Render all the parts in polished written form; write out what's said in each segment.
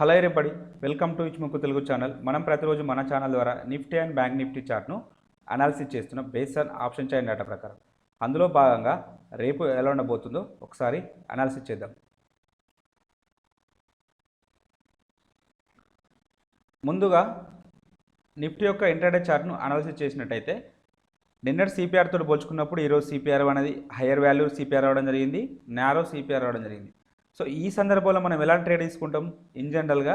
Hello everybody, welcome to ఇచ్ముక్కు Telugu channel. మనం ప్రతిరోజు మన ఛానల్ ద్వారా నిఫ్టీ అండ్ బ్యాంక్ నిఫ్టీ చార్ట్ను అనాలిసిస్ చేస్తున్నాం based on option chain data ప్రకారం. అందులో భాగంగా రేపు ఎలా ఉండబోతుందో ఒకసారి అనాలిసిస్ చేద్దాం. ముందుగా నిఫ్టీ యొక్క ఇంట్రాడే చార్ట్ను అనాలిసిస్ చేసినట్టయితే నిన్నటి సిపిఆర్ తోటి పోల్చుకున్నప్పుడు ఈరోజు సిపిఆర్ అనేది హయ్యర్ వాల్యూ సిపిఆర్ రావడం జరిగింది, నారో సిపిఆర్ రావడం జరిగింది. సో ఈ సందర్భంలో మనం ఎలా ట్రేడ్ తీసుకుంటాం? ఇన్ జనరల్గా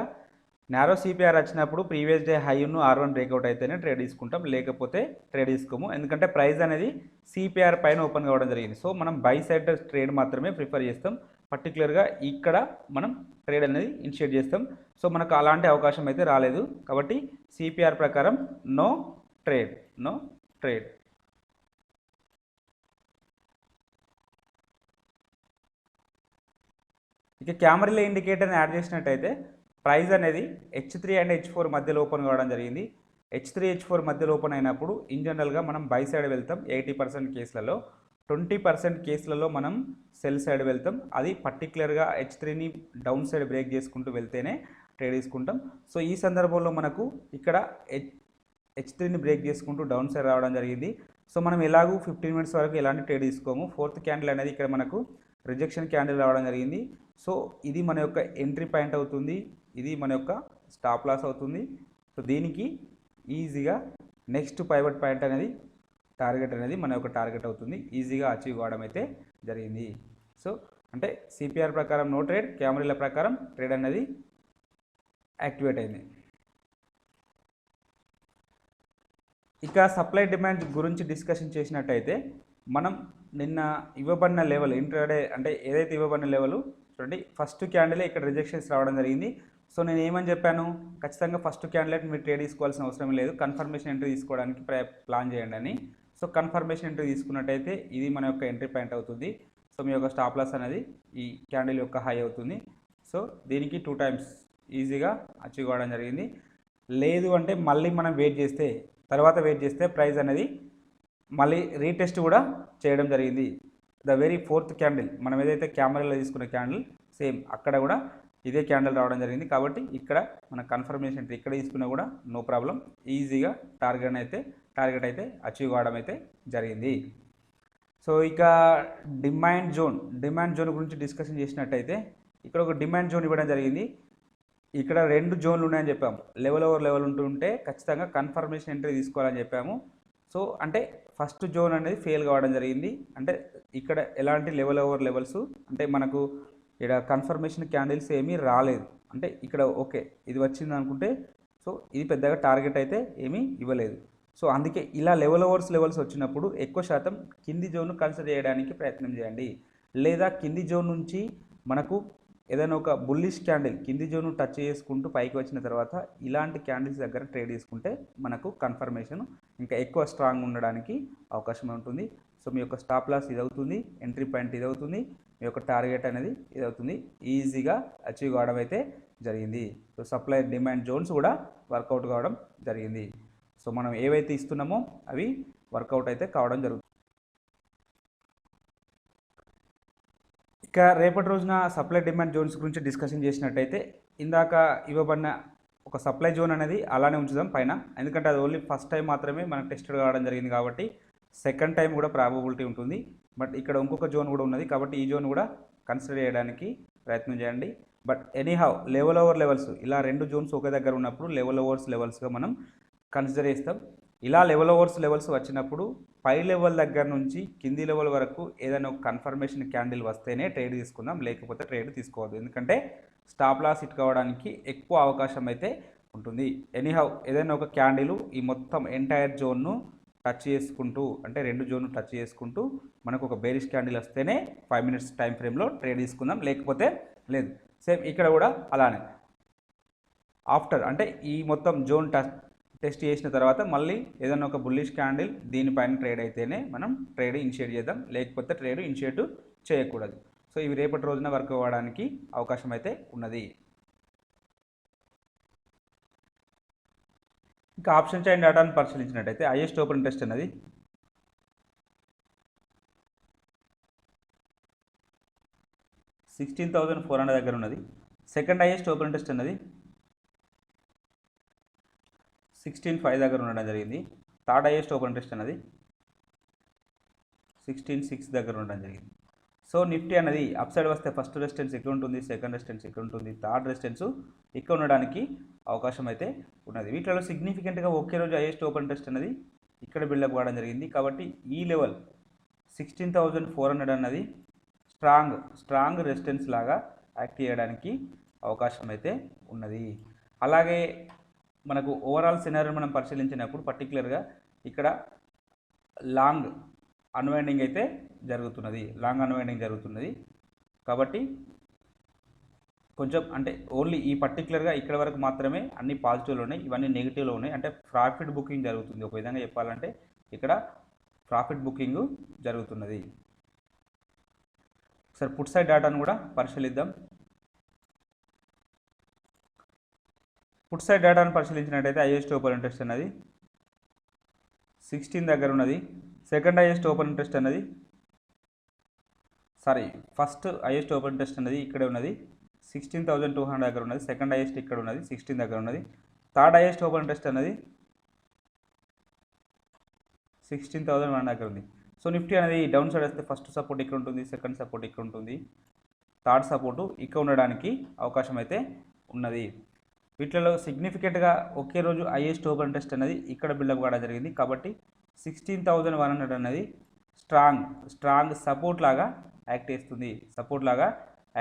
నారో సిపిఆర్ వచ్చినప్పుడు previous day high R1 breakout అయితేనే ట్రేడ్ తీసుకుంటాం, లేకపోతే ట్రేడ్ తీసుకోము. ఎందుకంటే ప్రైస్ అనేది సిపిఆర్ పైన ఓపెన్ కావడం జరిగింది. సో మనం బై సైడ్ ట్రేడ్ మాత్రమే ప్రిఫర్ చేస్తాం. పర్టికులర్గా ఇక్కడ మనం ట్రేడ్ అనేది ఇనిషియేట్ చేస్తాం. సో మనకు అలాంటి అవకాశం అయితే రాలేదు, కాబట్టి సిపిఆర్ ప్రకారం నో ట్రేడ్. ఇక కెమెరాలో ఇండికేటర్ని యాడ్ చేసినట్టయితే ప్రైస్ అనేది H3 అండ్ H4 మధ్యలో ఓపెన్ కావడం జరిగింది. H3 H4 మధ్యలో ఓపెన్ అయినప్పుడు ఇన్ జనరల్గా మనం బై సైడ్ వెళ్తాం 80% కేసులలో. 20% కేసులలో మనం సెల్ సైడ్ వెళ్తాం. అది పర్టికులర్గా H3ని డౌన్ సైడ్ బ్రేక్ చేసుకుంటూ వెళ్తేనే ట్రేడ్ తీసుకుంటాం. సో ఈ సందర్భంలో మనకు ఇక్కడ H3ని బ్రేక్ చేసుకుంటూ డౌన్ సైడ్ రావడం జరిగింది. సో మనం ఎలాగూ 15 మినిట్స్ వరకు ఎలాంటి ట్రేడ్ తీసుకోము. ఫోర్త్ క్యాండిల్ అనేది ఇక్కడ మనకు రిజెక్షన్ క్యాండిల్ రావడం జరిగింది. సో ఇది మన యొక్క ఎంట్రీ పాయింట్ అవుతుంది, ఇది మన యొక్క స్టాప్ లాస్ అవుతుంది. సో దీనికి ఈజీగా నెక్స్ట్ పైవట్ పాయింట్ అనేది టార్గెట్ అనేది మన యొక్క టార్గెట్ అవుతుంది, ఈజీగా అచీవ్ కావడం అయితే జరిగింది. సో అంటే సిపిఆర్ ప్రకారం నో ట్రేడ్, కెమెరాల ప్రకారం ట్రేడ్ అనేది యాక్టివేట్ అయింది. ఇక సప్లై డిమాండ్ గురించి డిస్కషన్ చేసినట్టయితే మనం నిన్న ఇవ్వబడిన లెవెల్ ఇంట్రాడే అంటే ఏదైతే ఇవ్వబడిన లెవెల్ చూడండి, ఫస్ట్ క్యాండిలే ఇక్కడ రిజెక్షన్స్ రావడం జరిగింది. సో నేను ఏమని చెప్పాను, ఖచ్చితంగా ఫస్ట్ క్యాండిలేట్ మీరు ట్రేడ్ తీసుకోవాల్సిన అవసరం లేదు, కన్ఫర్మేషన్ ఎంట్రీ తీసుకోవడానికి ప్లాన్ చేయండి అని. సో కన్ఫర్మేషన్ ఎంట్రీ తీసుకున్నట్టయితే ఇది మన యొక్క ఎంట్రీ పాయింట్ అవుతుంది. సో మీ యొక్క స్టాప్ లాస్ అనేది ఈ క్యాండిల్ యొక్క హై అవుతుంది. సో దీనికి 2 టైమ్స్ ఈజీగా అచీవ్ కావడం జరిగింది. లేదు అంటే మళ్ళీ మనం వెయిట్ చేస్తే ప్రైస్ అనేది మళ్ళీ రీటెస్ట్ కూడా చేయడం జరిగింది. ద వెరీ ఫోర్త్ క్యాండిల్ మనం ఏదైతే కెమెరాలో తీసుకున్న క్యాండిల్ సేమ్ అక్కడ కూడా ఇదే క్యాండిల్ రావడం జరిగింది. కాబట్టి ఇక్కడ మన కన్ఫర్మేషన్ ఇక్కడ తీసుకున్నా కూడా నో ప్రాబ్లం, ఈజీగా టార్గెట్ అయితే అచీవ్ కావడం అయితే జరిగింది. సో ఇక డిమాండ్ జోన్ గురించి డిస్కషన్ చేసినట్టయితే ఇక్కడ ఒక డిమాండ్ జోన్ ఇవ్వడం జరిగింది. ఇక్కడ 2 జోన్లు ఉన్నాయని చెప్పాము. లెవెల్ ఓవర్ లెవెల్ ఉంటుంటే ఖచ్చితంగా కన్ఫర్మేషన్ ఎంట్రీ తీసుకోవాలని చెప్పాము. సో అంటే ఫస్ట్ జోన్ అనేది ఫెయిల్ కావడం జరిగింది. అంటే ఇక్కడ ఎలాంటి లెవెల్ ఓవర్ లెవెల్స్ అంటే మనకు ఇక్కడ కన్ఫర్మేషన్ క్యాండిల్స్ ఏమీ రాలేదు. అంటే ఇక్కడ ఓకే ఇది వచ్చింది అనుకుంటే సో ఇది పెద్దగా టార్గెట్ అయితే ఏమీ ఇవ్వలేదు. సో అందుకే ఇలా లెవెల్ లెవెల్స్ వచ్చినప్పుడు ఎక్కువ శాతం కింది జోన్ను కన్సిడర్ చేయడానికి ప్రయత్నం చేయండి. లేదా కింది జోన్ నుంచి మనకు ఏదైనా ఒక బుల్లిష్ క్యాండిల్ కింది జోన్ టచ్ చేసుకుంటూ పైకి వచ్చిన తర్వాత ఇలాంటి క్యాండిల్స్ దగ్గర ట్రేడ్ చేసుకుంటే మనకు కన్ఫర్మేషన్ ఇంకా ఎక్కువ స్ట్రాంగ్ ఉండడానికి అవకాశం ఉంటుంది. సో మీ యొక్క స్టాప్ లాస్ ఇది అవుతుంది, ఎంట్రీ పాయింట్ ఇది అవుతుంది, మీ యొక్క టార్గెట్ అనేది ఇది అవుతుంది, ఈజీగా అచీవ్ కావడం అయితే జరిగింది. సో సప్లై డిమాండ్ జోన్స్ కూడా వర్కౌట్ కావడం జరిగింది. సో మనం ఏవైతే ఇస్తున్నామో అవి వర్కౌట్ అయితే కావడం జరుగుతుంది. ఇక రేపటి రోజున సప్లై డిమాండ్ జోన్స్ గురించి డిస్కషన్ చేసినట్టయితే ఇందాక ఇవ్వబడిన ఒక సప్లై జోన్ అనేది అలానే ఉంచుదాం పైన, ఎందుకంటే అది ఓన్లీ ఫస్ట్ టైం మాత్రమే మనకు టెస్టెడ్ కావడం జరిగింది కాబట్టి సెకండ్ టైం కూడా ప్రాబబిలిటీ ఉంటుంది. బట్ ఇక్కడ ఇంకొక జోన్ కూడా ఉన్నది కాబట్టి ఈ జోన్ కూడా కన్సిడర్ చేయడానికి ప్రయత్నం చేయండి. But anyhow level over levels ఇలా 2 జోన్స్ ఒకే దగ్గర ఉన్నప్పుడు లెవెల్ ఓవర్స్ లెవెల్స్గా మనం కన్సిడర్ చేస్తాం. ఇలా లెవెల్ ఓవర్స్ లెవెల్స్ వచ్చినప్పుడు పై లెవెల్ దగ్గర నుంచి కింది లెవెల్ వరకు ఏదైనా ఒక కన్ఫర్మేషన్ క్యాండిల్ వస్తేనే ట్రేడ్ తీసుకుందాం, లేకపోతే ట్రేడ్ తీసుకోవద్దు. ఎందుకంటే స్టాప్ లాస్ హిట్ కావడానికి ఎక్కువ అవకాశం అయితే ఉంటుంది. ఎనీహౌ ఏదైనా ఒక క్యాండిల్ ఈ మొత్తం ఎంటైర్ జోన్ను టచ్ చేసుకుంటూ అంటే 2 జోన్ను టచ్ చేసుకుంటూ మనకు ఒక బేరిష్ క్యాండిల్ వస్తేనే 5 మినిట్స్ టైం ఫ్రేమ్లో ట్రేడ్ తీసుకుందాం, లేకపోతే లేదు. సేమ్ ఇక్కడ కూడా అలానే ఆఫ్టర్ అంటే ఈ మొత్తం జోన్ టెస్ట్ చేసిన తర్వాత మళ్ళీ ఏదైనా ఒక బుల్లిష్ క్యాండిల్ దీనిపైన ట్రేడ్ అయితేనే మనం ట్రేడ్ ఇనిషియేట్ చేద్దాం, లేకపోతే ట్రేడ్ ఇనిషియేట్ చేయకూడదు. సో ఇవి రేపటి రోజున వర్క్ అవ్వడానికి అవకాశం అయితే ఉన్నది. ఇంకా ఆప్షన్ చైన్ డేటాను పరిశీలించినట్టయితే హైయెస్ట్ ఓపెన్ ఇంట్రెస్ట్ అనేది 16,400 దగ్గర ఉన్నది. సెకండ్ హైయెస్ట్ ఓపెన్ ఇంట్రెస్ట్ అన్నది 16.5 దగ్గర ఉండడం జరిగింది. థర్డ్ హైయెస్ట్ ఓపెన్ ఇంట్రెస్ట్ అన్నది 16.6 దగ్గర ఉండడం జరిగింది. సో నిఫ్టీ అనేది అప్ సైడ్ వస్తే ఫస్ట్ రెసిస్టెన్స్ ఇక్కడ ఉంటుంది, సెకండ్ రెసిస్టెన్స్ ఇక్కడ ఉంటుంది, థర్డ్ రెసిస్టెన్స్ ఇక్కడ ఉండడానికి అవకాశం అయితే ఉన్నది. వీటిలో సిగ్నిఫికెంట్గా ఒకే రోజు హైయెస్ట్ ఓపెన్ ఇంట్రెస్ట్ అనేది ఇక్కడ బిల్డప్ కావడం జరిగింది. కాబట్టి ఈ లెవెల్ 16,400 అన్నది స్ట్రాంగ్ రెసిస్టెన్స్ లాగా యాక్ట్ చేయడానికి అవకాశం అయితే ఉన్నది. అలాగే మనకు ఓవరాల్ సినారియో మనం పరిశీలించినప్పుడు పర్టికులర్గా ఇక్కడ లాంగ్ అన్వైండింగ్ అయితే జరుగుతున్నది. కాబట్టి కొంచెం అంటే ఓన్లీ ఈ పర్టికులర్గా ఇక్కడ వరకు మాత్రమే అన్ని పాజిటివ్లో ఉన్నాయి, ఇవన్నీ నెగిటివ్లో ఉన్నాయి. అంటే ప్రాఫిట్ బుకింగ్ జరుగుతుంది. ఒక విధంగా చెప్పాలంటే ఇక్కడ ప్రాఫిట్ బుకింగ్ జరుగుతున్నది. ఒకసారి పుట్ సైడ్ డేటాను కూడా పరిశీలిద్దాం. పుట్ సైడ్ డేటాను పరిశీలించినట్టయితే హైయెస్ట్ ఓపెన్ ఇంట్రెస్ట్ అన్నది 16 దగ్గర ఉన్నది. సెకండ్ హైయెస్ట్ ఓపెన్ ఇంట్రెస్ట్ అన్నది ఫస్ట్ హైయెస్ట్ ఓపెన్ ఇంట్రెస్ట్ అన్నది ఇక్కడే ఉన్నది, 16,200 దగ్గర ఉన్నది. సెకండ్ హైయెస్ట్ ఇక్కడ ఉన్నది, 16 దగ్గర ఉన్నది. థర్డ్ హైయెస్ట్ ఓపెన్ ఇంట్రెస్ట్ అన్నది 16,100 దగ్గర ఉంది. సో నిఫ్టీ అనేది డౌన్ సైడ్ వస్తే ఫస్ట్ సపోర్ట్ ఇక్కడ ఉంటుంది, సెకండ్ సపోర్ట్ ఇక్కడ ఉంటుంది, థర్డ్ సపోర్టు ఇక్కడ ఉండడానికి అవకాశం అయితే ఉన్నది. వీటిలో సిగ్నిఫికెంట్గా ఒకే రోజు హైయెస్ట్ ఓపెన్ ఇంట్రెస్ట్ అనేది ఇక్కడ బిల్డప్ కావడం జరిగింది. కాబట్టి 16,100 అనేది స్ట్రాంగ్ సపోర్ట్ లాగా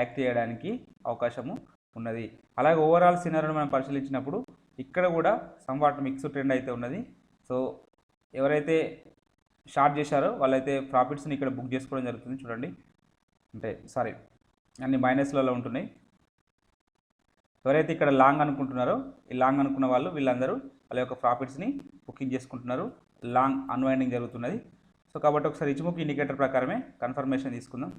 యాక్ట్ చేయడానికి అవకాశము ఉన్నది. అలాగే ఓవరాల్ సినారియోని మనం పరిశీలించినప్పుడు ఇక్కడ కూడా సంవాట్ మిక్స్డ్ ట్రెండ్ అయితే ఉన్నది. సో ఎవరైతే షార్ట్ చేశారో వాళ్ళైతే ప్రాఫిట్స్ని ఇక్కడ బుక్ చేసుకోవడం జరుగుతుంది. చూడండి, అన్ని మైనస్లలో ఉంటున్నాయి. ఎవరైతే ఇక్కడ లాంగ్ అనుకుంటున్నారో ఈ లాంగ్ అనుకున్న వీళ్ళందరూ వాళ్ళ యొక్క ప్రాఫిట్స్ని బుకింగ్ చేసుకుంటున్నారు. లాంగ్ అన్వైండింగ్ జరుగుతున్నది. సో కాబట్టి ఒకసారి ఇచిమోకు ఇండికేటర్ ప్రకారమే కన్ఫర్మేషన్ తీసుకుందాం.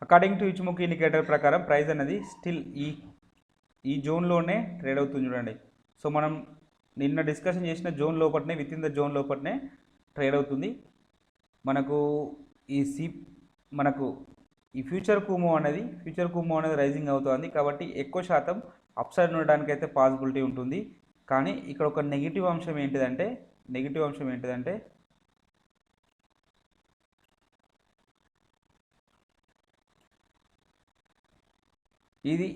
అకార్డింగ్ టు ఇచిమోకు ఇండికేటర్ ప్రకారం ప్రైస్ అనేది స్టిల్ ఈ జోన్లోనే ట్రేడ్ అవుతుంది. చూడండి, సో మనం నిన్న డిస్కషన్ చేసిన జోన్ లోపలనే, విత్ ఇన్ ద జోన్ లోపలనే ట్రేడ్ అవుతుంది. మనకు ఈ ఫ్యూచర్ కూమో అనేది రైజింగ్ అవుతుంది. కాబట్టి ఎక్కువ శాతం అప్ సైడ్ ఉండడానికి అయితే పాసిబిలిటీ ఉంటుంది. కానీ ఇక్కడ ఒక నెగిటివ్ అంశం ఏంటిదంటే ఇది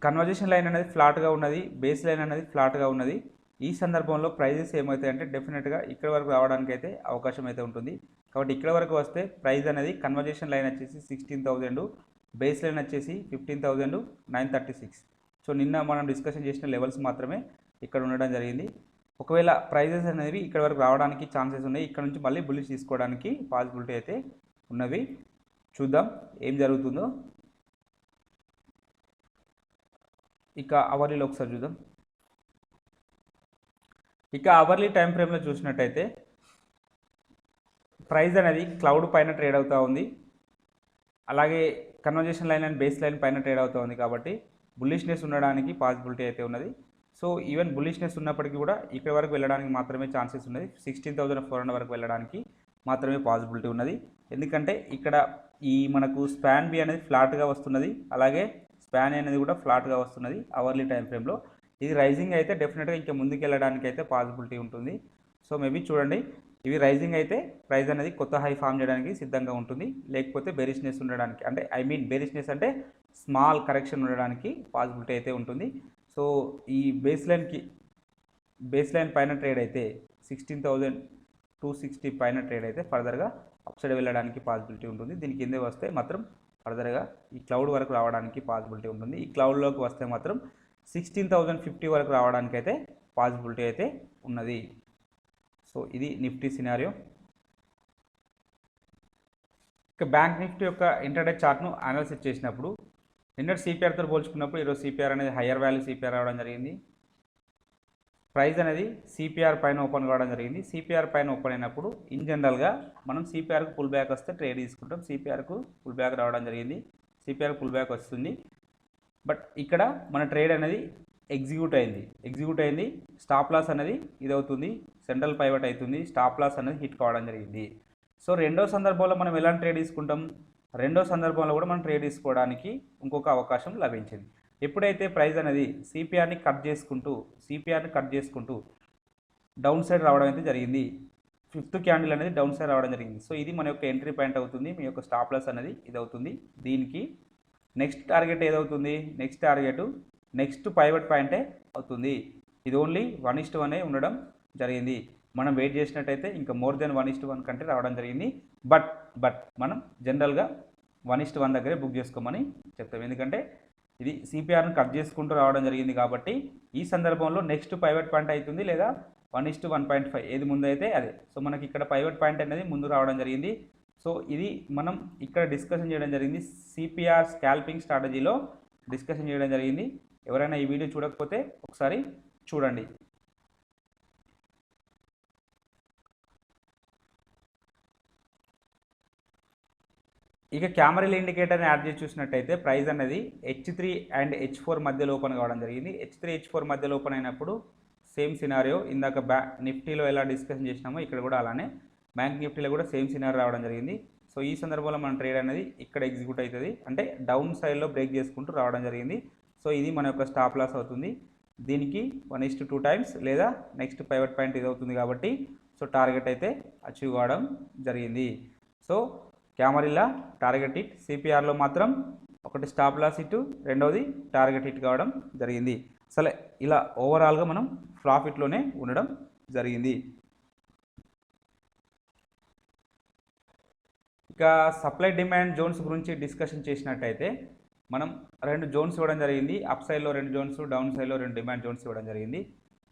కన్వర్జేషన్ లైన్ అనేది ఫ్లాట్గా ఉన్నది, బేస్ లైన్ అనేది ఫ్లాట్గా ఉన్నది. ఈ సందర్భంలో ప్రైజెస్ ఏమవుతాయంటే డెఫినెట్గా ఇక్కడ వరకు రావడానికి అయితే అవకాశం అయితే ఉంటుంది. కాబట్టి ఇక్కడ వరకు వస్తే ప్రైస్ అనేది కన్వర్జేషన్ లైన్ వచ్చేసి 16,000, బేస్ లైన్ వచ్చేసి 15,936. సో నిన్న మనం డిస్కషన్ చేసిన లెవెల్స్ మాత్రమే ఇక్కడ ఉండడం జరిగింది. ఒకవేళ ప్రైజెస్ అనేవి ఇక్కడ వరకు రావడానికి ఛాన్సెస్ ఉన్నాయి. ఇక్కడ నుంచి మళ్ళీ బుల్లిష్ తీసుకోవడానికి పాసిబిలిటీ అయితే ఉన్నవి. చూద్దాం ఏం జరుగుతుందో. ఇక అవర్లీలో ఒకసారి చూద్దాం. ఇక అవర్లీ టైం ఫ్రేమ్లో చూసినట్టయితే ప్రైస్ అనేది క్లౌడ్ పైన ట్రేడ్ అవుతూ ఉంది. అలాగే conversation line and base line పైన ట్రేడ్ అవుతూ ఉంది. కాబట్టి బుల్లిష్నెస్ ఉండడానికి పాసిబిలిటీ అయితే ఉన్నది. సో ఈవెన్ బుల్లిష్నెస్ ఉన్నప్పటికీ కూడా ఇక్కడ వరకు వెళ్ళడానికి మాత్రమే ఛాన్సెస్ ఉన్నది. 16,400 వరకు వెళ్ళడానికి మాత్రమే పాసిబిలిటీ ఉన్నది. ఎందుకంటే ఇక్కడ మనకు స్పాన్ బి అనేది ఫ్లాట్గా వస్తున్నది, అలాగే స్పాన్ అనేది కూడా ఫ్లాట్గా వస్తున్నది అవర్లీ టైం ఫ్రేమ్లో. ఇది రైజింగ్ అయితే డెఫినెట్గా ఇంకా ముందుకు వెళ్ళడానికి అయితే పాసిబిలిటీ ఉంటుంది. సో మేబీ చూడండి, ఇవి రైజింగ్ అయితే ప్రైస్ అనేది కొత్త హై ఫామ్ చేయడానికి సిద్ధంగా ఉంటుంది. లేకపోతే బెరిష్నెస్ ఉండడానికి, అంటే బెరిష్నెస్ అంటే స్మాల్ కరెక్షన్ ఉండడానికి పాసిబిలిటీ అయితే ఉంటుంది. సో ఈ బేస్ లైన్ పైన ట్రేడ్ అయితే 16,260 పైన ట్రేడ్ అయితే ఫర్దర్గా అప్ సైడ్ వెళ్ళడానికి పాసిబిలిటీ ఉంటుంది. దీని కిందే వస్తే మాత్రం ఫర్దర్గా ఈ క్లౌడ్ వరకు రావడానికి పాసిబిలిటీ ఉంటుంది. ఈ క్లౌడ్లోకి వస్తే మాత్రం 16,050 వరకు రావడానికి అయితే పాసిబిలిటీ అయితే ఉన్నది. సో ఇది నిఫ్టీ సినారియో. ఇక బ్యాంక్ నిఫ్టీ యొక్క ఇంటర్డే చార్ట్ను అనాలిసిస్ చేసినప్పుడు నిన్నటి సిపిఆర్తో పోల్చుకున్నప్పుడు ఈరోజు సిపిఆర్ అనేది హయ్యర్ వాల్యూ సిపిఆర్ రావడం జరిగింది. ప్రైస్ అనేది సిపిఆర్ పైన ఓపెన్ కావడం జరిగింది. సిపిఆర్ పైన ఓపెన్ అయినప్పుడు ఇన్ జనరల్గా మనం సిపిఆర్కు పుల్ బ్యాక్ వస్తే ట్రేడ్ తీసుకుంటాం. సిపిఆర్కు పుల్ బ్యాక్ రావడం జరిగింది, సిపిఆర్ పుల్ బ్యాక్ వస్తుంది. బట్ ఇక్కడ మన ట్రేడ్ అనేది ఎగ్జిక్యూట్ అయింది. స్టాప్ లాస్ అనేది ఇది అవుతుంది, సెంట్రల్ పైవట్ అవుతుంది, స్టాప్ లాస్ అనేది హిట్ కావడం జరిగింది. సో రెండో సందర్భంలో మనం ఎలాంటి ట్రేడ్ తీసుకుంటాం, రెండో సందర్భంలో కూడా మనం ట్రేడ్ తీసుకోవడానికి ఇంకొక అవకాశం లభించింది. ఎప్పుడైతే ప్రైస్ అనేది సిపిఆర్ని కట్ చేసుకుంటూ డౌన్ సైడ్ రావడం అయితే జరిగింది, ఫిఫ్త్ క్యాండిల్ అనేది డౌన్ సైడ్ రావడం జరిగింది. సో ఇది మన యొక్క ఎంట్రీ పాయింట్ అవుతుంది, మీ యొక్క స్టాప్ లాస్ అనేది ఇది అవుతుంది. దీనికి నెక్స్ట్ టార్గెట్ ఏదవుతుంది, నెక్స్ట్ పైవట్ పాయింటే అవుతుంది. ఇది ఓన్లీ 1:1 ఉండడం జరిగింది. మనం వెయిట్ చేసినట్టయితే ఇంకా మోర్ దెన్ 1:1 కంటే రావడం జరిగింది. బట్ మనం జనరల్గా 1:1 దగ్గరే బుక్ చేసుకోమని చెప్తాం. ఎందుకంటే ఇది సిపిఆర్ని కట్ చేసుకుంటూ రావడం జరిగింది కాబట్టి ఈ సందర్భంలో నెక్స్ట్ పైవట్ పాయింట్ అవుతుంది, లేదా 1:1.5 ఏది ముందు అయితే అదే. సో మనకి ఇక్కడ పైవట్ పాయింట్ అనేది ముందు రావడం జరిగింది. సో ఇది మనం ఇక్కడ డిస్కషన్ చేయడం జరిగింది, సిపిఆర్ స్కాల్పింగ్ స్ట్రాటజీలో డిస్కషన్ చేయడం జరిగింది. ఎవరైనా ఈ వీడియో చూడకపోతే ఒకసారి చూడండి. ఇక క్యామరల్ ఇండికేటర్ని యాడ్ చేసి చూసినట్టయితే ప్రైస్ అనేది H3 అండ్ H4 మధ్యలో ఓపెన్ కావడం జరిగింది. H3 H4 మధ్యలో ఓపెన్ అయినప్పుడు సేమ్ సినారియో ఇందాక నిఫ్టీలో ఎలా డిస్కషన్ చేసినామో ఇక్కడ కూడా అలానే బ్యాంక్ నిఫ్టీలో కూడా సేమ్ సినారియో రావడం జరిగింది. సో ఈ సందర్భంలో మన ట్రేడ్ అనేది ఇక్కడ ఎగ్జిక్యూట్ అవుతుంది, అంటే డౌన్ సైడ్లో బ్రేక్ చేసుకుంటూ రావడం జరిగింది. సో ఇది మన యొక్క స్టాప్ లాస్ అవుతుంది. దీనికి 1:2 టైమ్స్ లేదా నెక్స్ట్ పైవట్ పాయింట్ ఇది అవుతుంది కాబట్టి సో టార్గెట్ అయితే అచీవ్ కావడం జరిగింది. సో క్యామరిల్లా టార్గెట్ హిట్, సిపిఆర్లో మాత్రం ఒకటి స్టాప్ లాస్ హిట్, రెండవది టార్గెట్ హిట్ కావడం జరిగింది. సరే ఇలా ఓవరాల్గా మనం ప్రాఫిట్లోనే ఉండడం జరిగింది. ఇక సప్లై డిమాండ్ జోన్స్ గురించి డిస్కషన్ చేసినట్టయితే మనం 2 జోన్స్ ఇవ్వడం జరిగింది. అప్ సైడ్లో 2 జోన్స్, డౌన్ సైడ్లో 2 డిమాండ్ జోన్స్ ఇవ్వడం జరిగింది.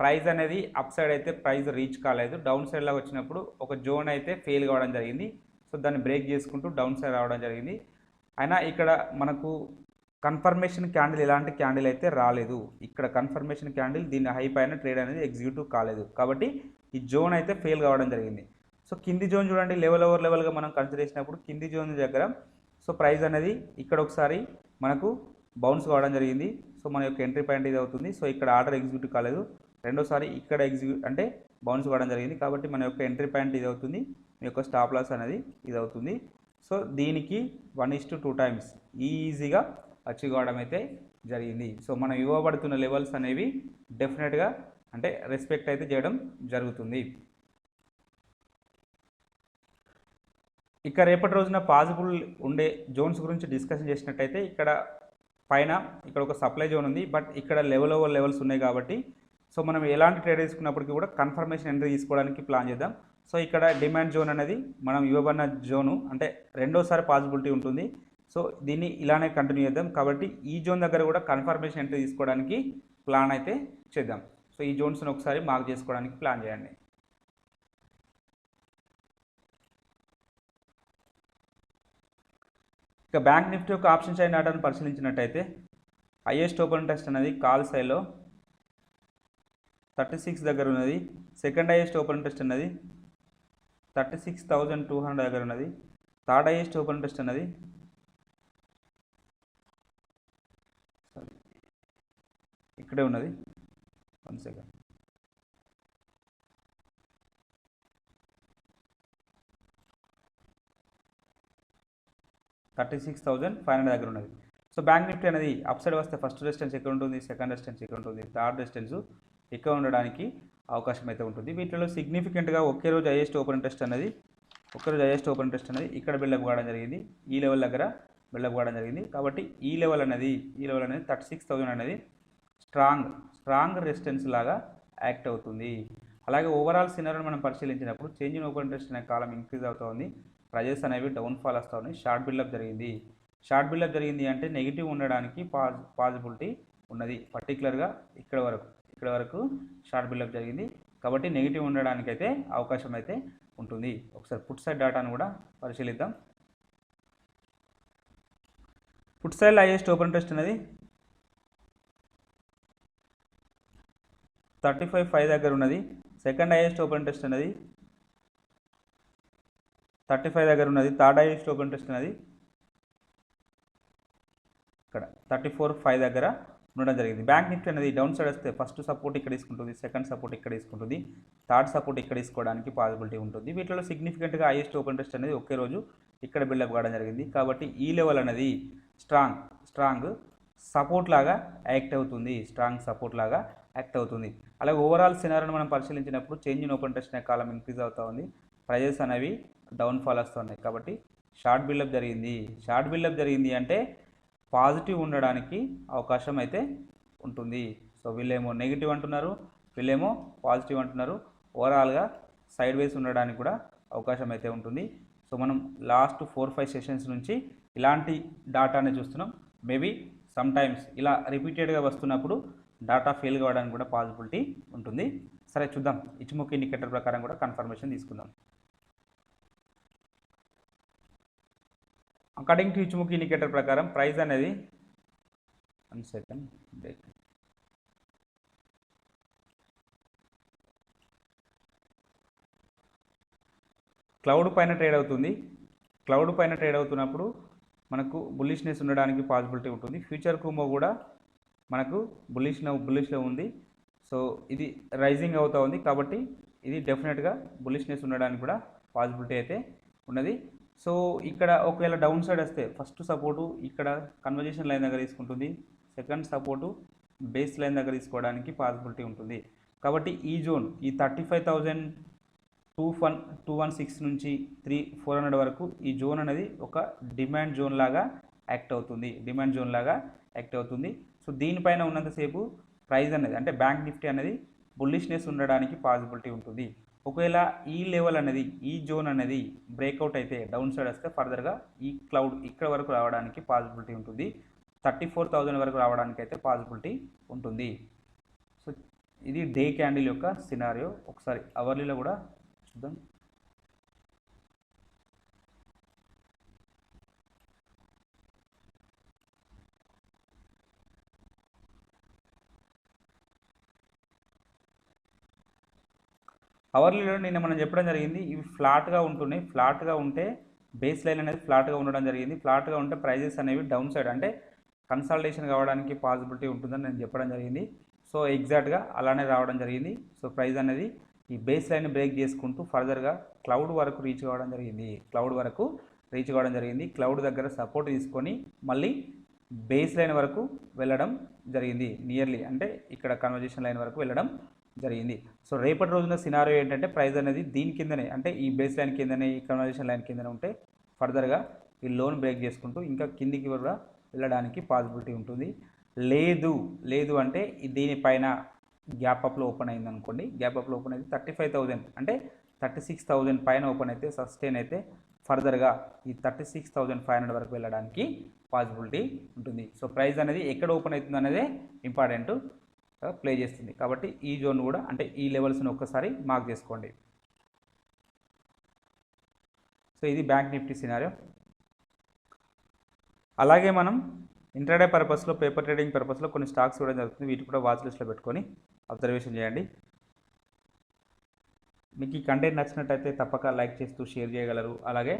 ప్రైస్ అనేది అప్ సైడ్ అయితే ప్రైస్ రీచ్ కాలేదు, డౌన్ సైడ్లో వచ్చినప్పుడు ఒక జోన్ అయితే ఫెయిల్ కావడం జరిగింది. సో దాన్ని బ్రేక్ చేసుకుంటూ డౌన్ సైడ్ రావడం జరిగింది. అయినా ఇక్కడ మనకు కన్ఫర్మేషన్ క్యాండిల్ ఎలాంటి క్యాండిల్ అయితే రాలేదు. ఇక్కడ కన్ఫర్మేషన్ క్యాండిల్ దీని హై పైన ట్రేడ్ అనేది ఎగ్జిక్యూటివ్ కాలేదు కాబట్టి ఈ జోన్ అయితే ఫెయిల్ కావడం జరిగింది. సో కింది జోన్ చూడండి, లెవెల్ ఓవర్ లెవెల్గా మనం కన్సిడర్ చేసినప్పుడు కింది జోన్ దగ్గర సో ప్రైస్ అనేది ఇక్కడ ఒకసారి మనకు బౌన్స్ కావడం జరిగింది. సో మన యొక్క ఎంట్రీ పాయింట్ ఇది అవుతుంది. సో ఇక్కడ ఆర్డర్ ఎగ్జిక్యూటివ్ కాలేదు, రెండోసారి ఇక్కడ అంటే బౌన్స్ కావడం జరిగింది కాబట్టి మన యొక్క ఎంట్రీ పాయింట్ ఇది అవుతుంది, మీ యొక్క స్టాప్ లాస్ అనేది ఇది అవుతుంది. సో దీనికి 1:2 టైమ్స్ ఈజీగా అచీవ్ కావడం అయితే జరిగింది. సో మనం ఇవ్వబడుతున్న లెవెల్స్ అనేవి డెఫినెట్గా అంటే రెస్పెక్ట్ అయితే చేయడం జరుగుతుంది. ఇక రేపటి రోజున పాసిబుల్ ఉండే జోన్స్ గురించి డిస్కషన్ చేసినట్టయితే ఇక్కడ పైన ఇక్కడ ఒక సప్లై జోన్ ఉంది, బట్ ఇక్కడ లెవెల్ ఓవర్ లెవెల్స్ ఉన్నాయి కాబట్టి సో మనం ఎలాంటి ట్రేడ్ తీసుకున్నప్పటికీ కూడా కన్ఫర్మేషన్ ఎంట్రీ తీసుకోవడానికి ప్లాన్ చేద్దాం. సో ఇక్కడ డిమాండ్ జోన్ అనేది మనం ఇవ్వబడిన జోను, అంటే రెండోసారి పాసిబిలిటీ ఉంటుంది. సో దీన్ని ఇలానే కంటిన్యూ చేద్దాం కాబట్టి ఈ జోన్ దగ్గర కూడా కన్ఫర్మేషన్ ఎంట్రీ తీసుకోవడానికి ప్లాన్ అయితే చేద్దాం. సో ఈ జోన్స్ని ఒకసారి మార్క్ చేసుకోవడానికి ప్లాన్ చేయండి. ఇక బ్యాంక్ నిఫ్టీ యొక్క ఆప్షన్ చైన్ డేటాను పరిశీలించినట్టయితే హైయెస్ట్ ఓపెన్ ఇంట్రెస్ట్ అనేది కాల్ సైడ్లో 36 దగ్గర ఉన్నది. సెకండ్ హైయెస్ట్ ఓపెన్ ఇంట్రెస్ట్ అన్నది 36,200 దగ్గర ఉన్నది. థర్డ్ హైయెస్ట్ ఓపెన్ ఇంట్రెస్ట్ అన్నది ఇక్కడే ఉన్నది. 1 సెకండ్. $36,500 దగ్గర ఉన్నది. సో బ్యాంక్ నిఫ్టీ అనేది అప్ సైడ్ వస్తే ఫస్ట్ రెసిస్టెన్స్ ఎక్కడ ఉంటుంది, సెకండ్ రెసిస్టెన్స్ ఎక్కడ ఉంటుంది, థర్డ్ రెసిస్టెన్స్ ఎక్కువ ఉండడానికి అవకాశం అయితే ఉంటుంది. వీటిలో సిగ్నిఫికెంట్గా ఒకే రోజు హైయెస్ట్ ఓపెన్ ఇంట్రెస్ట్ అనేది ఇక్కడ బిల్డప్ కావడం జరిగింది, ఈ లెవెల్ దగ్గర బిల్డప్ కావడం జరిగింది. కాబట్టి ఈ లెవెల్ అనేది 36,000 అనేది స్ట్రాంగ్ రెసిస్టెన్స్ లాగా యాక్ట్ అవుతుంది. అలాగే ఓవరాల్ సినారియోని మనం పరిశీలించినప్పుడు చేంజ్ ఇన్ ఓపెన్ ఇంట్రెస్ట్ అనే కాలం ఇంక్రీజ్ అవుతుంది, ప్రైజెస్ అనేవి డౌన్ఫాల్ వస్తూ ఉన్నాయి, షార్ట్ బిల్డప్ జరిగింది అంటే నెగిటివ్ ఉండడానికి పాసిబిలిటీ ఉన్నది. పర్టికులర్గా ఇక్కడ వరకు షార్ట్ బిల్డప్ జరిగింది కాబట్టి నెగిటివ్ ఉండడానికి అయితే అవకాశం అయితే ఉంటుంది. ఒకసారి పుట్ సైడ్ డేటాను కూడా పరిశీలిద్దాం. Put side highest open interest అనేది 35,500 దగ్గర ఉన్నది. సెకండ్ హైయెస్ట్ ఓపెన్ ఇంట్రెస్ట్ అనేది 35 దగ్గర ఉన్నది. థర్డ్ హైయెస్ట్ ఓపెన్ ఇంట్రెస్ట్ అనేది ఇక్కడ 34,500 దగ్గర ఉండడం జరిగింది. బ్యాంక్ నిఫ్టీ అనేది డౌన్ సైడ్ వస్తే ఫస్ట్ సపోర్ట్ ఇక్కడ తీసుకుంటుంది, సెకండ్ సపోర్ట్ ఇక్కడ తీసుకుంటుంది, థర్డ్ సపోర్ట్ ఇక్కడ తీసుకోవడానికి పాసిబిలిటీ ఉంటుంది. వీటిలో సిగ్నిఫికెంట్గా హైయెస్ట్ ఓపెన్ ఇంట్రెస్ట్ అనేది ఒకే రోజు ఇక్కడ బిల్డప్ కావడం జరిగింది. కాబట్టి ఈ లెవెల్ అనేది స్ట్రాంగ్ సపోర్ట్ లాగా యాక్ట్ అవుతుంది, అలాగే ఓవరాల్ సినారీని మనం పరిశీలించినప్పుడు చేంజ్ ఇన్ ఓపెన్ ఇంట్రెస్ట్ అనే కాలం ఇంక్రీజ్ అవుతూ ఉంది, ప్రైజెస్ అనేవి డౌన్ఫాల్ వస్తున్నాయి. కాబట్టి షార్ట్ బిల్డప్ జరిగింది అంటే పాజిటివ్ ఉండడానికి అవకాశం అయితే ఉంటుంది. సో వీళ్ళేమో నెగిటివ్ అంటున్నారు, వీళ్ళేమో పాజిటివ్ అంటున్నారు. ఓవరాల్గా సైడ్ వేస్ ఉండడానికి కూడా అవకాశం అయితే ఉంటుంది. సో మనం లాస్ట్ 4-5 సెషన్స్ నుంచి ఇలాంటి డాటాని చూస్తున్నాం. మేబీ సమ్ టైమ్స్ ఇలా రిపీటెడ్గా వస్తున్నప్పుడు డాటా ఫెయిల్ కావడానికి కూడా పాసిబిలిటీ ఉంటుంది. సరే చూద్దాం, ఇచ్చిముఖి ఇండికేటర్ ప్రకారం కూడా కన్ఫర్మేషన్ తీసుకుందాం. అకార్డింగ్ టు ఇచ్చిముఖి ఇండికేటర్ ప్రకారం ప్రైస్ అనేది 1 సెకండ్ బ్రేక్, క్లౌడ్ పైన ట్రేడ్ అవుతున్నప్పుడు మనకు బుల్లిష్నెస్ ఉండడానికి పాసిబిలిటీ ఉంటుంది. ఫ్యూచర్ కుమో కూడా మనకు బుల్లిష్లో ఉంది. సో ఇది రైజింగ్ అవుతూ ఉంది కాబట్టి ఇది డెఫినెట్గా బుల్లిష్నెస్ ఉండడానికి కూడా పాసిబిలిటీ అయితే ఉన్నది. సో ఇక్కడ ఒకవేళ డౌన్ సైడ్ వస్తే ఫస్ట్ సపోర్టు ఇక్కడ కన్వర్జేషన్ లైన్ దగ్గర తీసుకుంటుంది, సెకండ్ సపోర్టు బేస్ లైన్ దగ్గర తీసుకోవడానికి పాసిబిలిటీ ఉంటుంది. కాబట్టి ఈ జోన్ ఈ 35,216 నుంచి 400 వరకు ఈ జోన్ అనేది ఒక డిమాండ్ జోన్ లాగా యాక్ట్ అవుతుంది. సో దీనిపైన ఉన్నంతసేపు ప్రైస్ అనేది అంటే బ్యాంక్ నిఫ్టీ అనేది బుల్లిష్నెస్ ఉండడానికి పాసిబిలిటీ ఉంటుంది. ఒకవేళ ఈ లెవెల్ అనేది ఈ జోన్ అనేది బ్రేక్అవుట్ అయితే డౌన్ సైడ్ వస్తే ఫర్దర్గా ఈ క్లౌడ్ ఇక్కడ వరకు రావడానికి పాసిబిలిటీ ఉంటుంది, 34,000 వరకు రావడానికి అయితే పాసిబిలిటీ ఉంటుంది. సో ఇది డే క్యాండిల్ యొక్క సినారియో. ఒకసారి అవర్లీలో కూడా చూద్దాం. అవర్లీలో నిన్న మనం చెప్పడం జరిగింది, ఇవి ఫ్లాట్గా ఉంటే బేస్ లైన్ అనేది ఫ్లాట్గా ఉండడం జరిగింది. ఫ్లాట్గా ఉంటే ప్రైజెస్ అనేవి డౌన్ సైడ్ అంటే కన్సల్టేషన్ కావడానికి పాసిబిలిటీ ఉంటుందని నేను చెప్పడం జరిగింది. సో ఎగ్జాక్ట్గా అలానే రావడం జరిగింది. సో ప్రైస్ అనేది ఈ బేస్ లైన్ బ్రేక్ చేసుకుంటూ ఫర్దర్గా క్లౌడ్ వరకు రీచ్ కావడం జరిగింది. క్లౌడ్ దగ్గర సపోర్ట్ తీసుకొని మళ్ళీ బేస్ లైన్ వరకు వెళ్ళడం జరిగింది, నియర్లీ అంటే ఇక్కడ కన్వర్జేషన్ లైన్ వరకు వెళ్ళడం జరిగింది. సో రేపటి రోజున సినారియో ఏంటంటే ప్రైస్ అనేది దీని కిందనే అంటే ఈ బేస్ లైన్ కిందనే ఈ కన్వర్జేషన్ లైన్ కిందనే ఉంటే ఫర్దర్గా ఈ లోన్ బ్రేక్ చేసుకుంటూ ఇంకా కిందికి కూడా వెళ్ళడానికి పాసిబిలిటీ ఉంటుంది. లేదు అంటే దీనిపైన గ్యాప్ అప్లో ఓపెన్ అయింది అనుకోండి, గ్యాప్ అప్లో ఓపెన్ అయితే 35,000 అంటే 36,000 పైన ఓపెన్ అయితే సస్టైన్ అయితే ఫర్దర్గా ఈ 36,500 వరకు వెళ్ళడానికి పాసిబిలిటీ ఉంటుంది. సో ప్రైస్ అనేది ఎక్కడ ఓపెన్ అవుతుంది అనేది ఇంపార్టెంట్ ప్లే చేస్తుంది. కాబట్టి ఈ జోన్ కూడా అంటే ఈ లెవెల్స్ని ఒక్కసారి మార్క్ చేసుకోండి. సో ఇది బ్యాంక్ నిఫ్టీ సినారియో. అలాగే మనం ఇంట్రాడే పర్పస్లో పేపర్ ట్రేడింగ్ పర్పస్లో కొన్ని స్టాక్స్ కూడా జరుగుతుంది, వీటి కూడా వాచ్ లిస్ట్లో పెట్టుకొని అబ్జర్వేషన్ చేయండి. మీకు ఈ కంటెంట్ నచ్చినట్టయితే తప్పక లైక్ చేస్తూ షేర్ చేయగలరు, అలాగే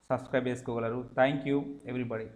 సబ్స్క్రైబ్ చేసుకోగలరు. Thank you everybody.